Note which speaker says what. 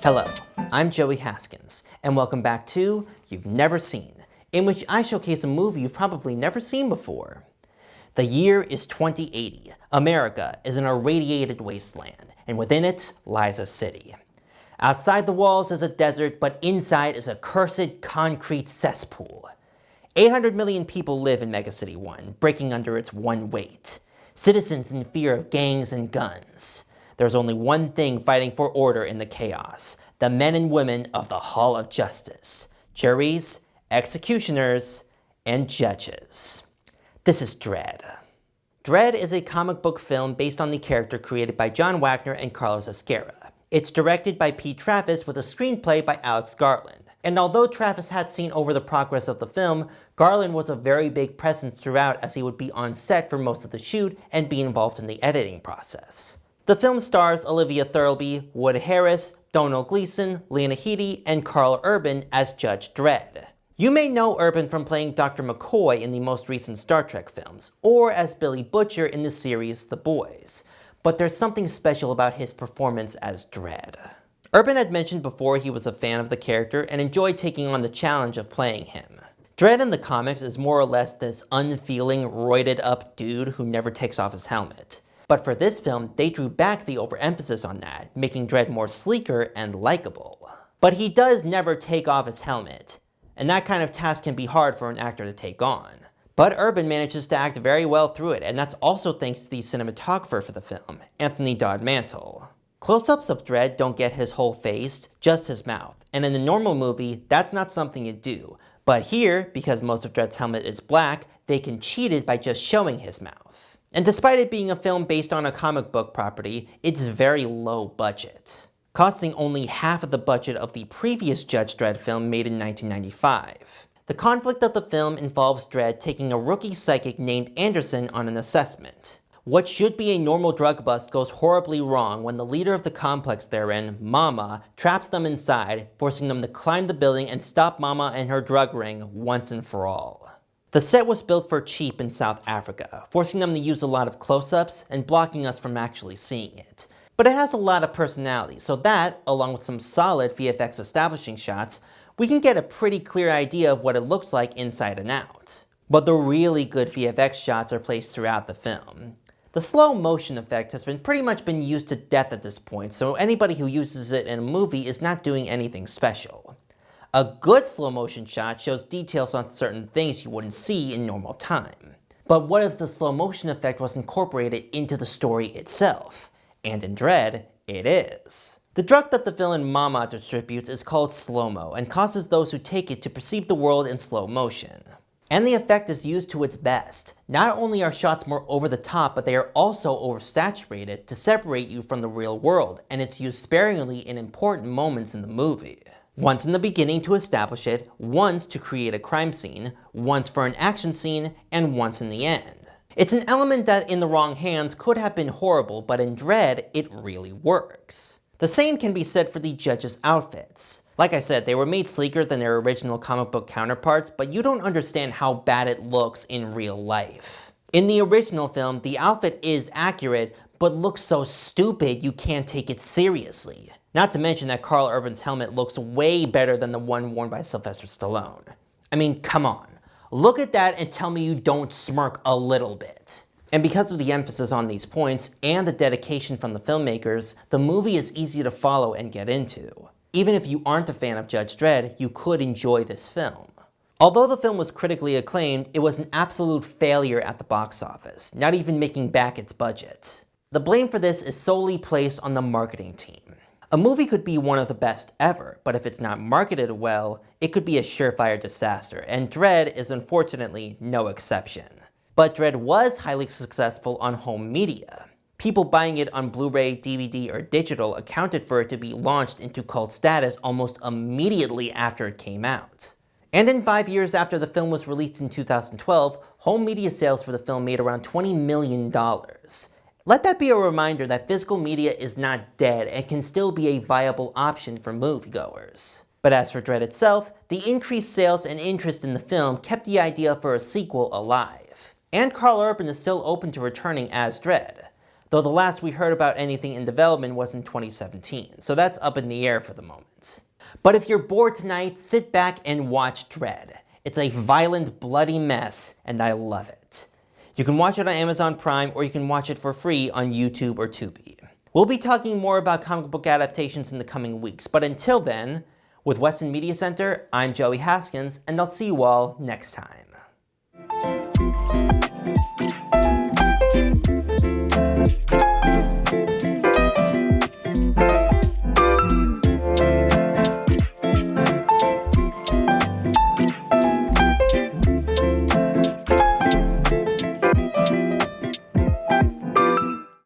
Speaker 1: Hello, I'm Joey Haskins, and welcome back to You've Never Seen, in which I showcase a movie you've probably never seen before. The year is 2080. America is an irradiated wasteland, and within it lies a city. Outside the walls is a desert, but inside is a cursed concrete cesspool. 800 million people live in Megacity 1, breaking under its one weight. Citizens in fear of gangs and guns. There's only one thing fighting for order in the chaos: the men and women of the Hall of Justice. Juries, executioners, and judges. This is Dredd. Dredd is a comic book film based on the character created by John Wagner and Carlos Ezquerra. It's directed by Pete Travis with a screenplay by Alex Garland. And although Travis had seen over the progress of the film, Garland was a very big presence throughout, as he would be on set for most of the shoot and be involved in the editing process. The film stars Olivia Thirlby, Wood Harris, Domhnall Gleeson, Lena Headey, and Carl Urban as Judge Dredd. You may know Urban from playing Dr. McCoy in the most recent Star Trek films, or as Billy Butcher in the series The Boys, but there's something special about his performance as Dredd. Urban had mentioned before he was a fan of the character and enjoyed taking on the challenge of playing him. Dredd in the comics is more or less this unfeeling, roided up dude who never takes off his helmet. But for this film, they drew back the overemphasis on that, making Dredd more sleeker and likable. But he does never take off his helmet, and that kind of task can be hard for an actor to take on. But Urban manages to act very well through it, and that's also thanks to the cinematographer for the film, Anthony Dodd Mantle. Close-ups of Dredd don't get his whole face, just his mouth, and in a normal movie, that's not something you do. But here, because most of Dredd's helmet is black, they can cheat it by just showing his mouth. And despite it being a film based on a comic book property, it's very low budget, costing only half of the budget of the previous Judge Dredd film made in 1995. The conflict of the film involves Dredd taking a rookie psychic named Anderson on an assessment. What should be a normal drug bust goes horribly wrong when the leader of the complex they're in, Mama, traps them inside, forcing them to climb the building and stop Mama and her drug ring once and for all. The set was built for cheap in South Africa, forcing them to use a lot of close-ups and blocking us from actually seeing it. But it has a lot of personality, so that, along with some solid VFX establishing shots, we can get a pretty clear idea of what it looks like inside and out. But the really good VFX shots are placed throughout the film. The slow motion effect has pretty much been used to death at this point, so anybody who uses it in a movie is not doing anything special. A good slow motion shot shows details on certain things you wouldn't see in normal time. But what if the slow motion effect was incorporated into the story itself? And in Dredd, it is. The drug that the villain Mama distributes is called slow-mo and causes those who take it to perceive the world in slow motion. And the effect is used to its best. Not only are shots more over the top, but they are also oversaturated to separate you from the real world, and it's used sparingly in important moments in the movie. Once in the beginning to establish it, once to create a crime scene, once for an action scene, and once in the end. It's an element that in the wrong hands could have been horrible, but in Dredd, it really works. The same can be said for the judges' outfits. Like I said, they were made sleeker than their original comic book counterparts, but you don't understand how bad it looks in real life. In the original film, the outfit is accurate, but looks so stupid you can't take it seriously. Not to mention that Carl Urban's helmet looks way better than the one worn by Sylvester Stallone. I mean, come on. Look at that and tell me you don't smirk a little bit. And because of the emphasis on these points and the dedication from the filmmakers, the movie is easy to follow and get into. Even if you aren't a fan of Judge Dredd, you could enjoy this film. Although the film was critically acclaimed, it was an absolute failure at the box office, not even making back its budget. The blame for this is solely placed on the marketing team. A movie could be one of the best ever, but if it's not marketed well, it could be a surefire disaster, and Dredd is unfortunately no exception. But Dredd was highly successful on home media. People buying it on Blu-ray, DVD, or digital accounted for it to be launched into cult status almost immediately after it came out. And in 5 years after the film was released in 2012, home media sales for the film made around $20 million. Let that be a reminder that physical media is not dead and can still be a viable option for moviegoers. But as for Dredd itself, the increased sales and interest in the film kept the idea for a sequel alive. And Carl Urban is still open to returning as Dredd. though the last we heard about anything in development was in 2017, so that's up in the air for the moment. But if you're bored tonight, sit back and watch Dredd. It's a violent, bloody mess, and I love it. You can watch it on Amazon Prime, or you can watch it for free on YouTube or Tubi. We'll be talking more about comic book adaptations in the coming weeks, but until then, with Weston Media Center, I'm Joey Haskins, and I'll see you all next time.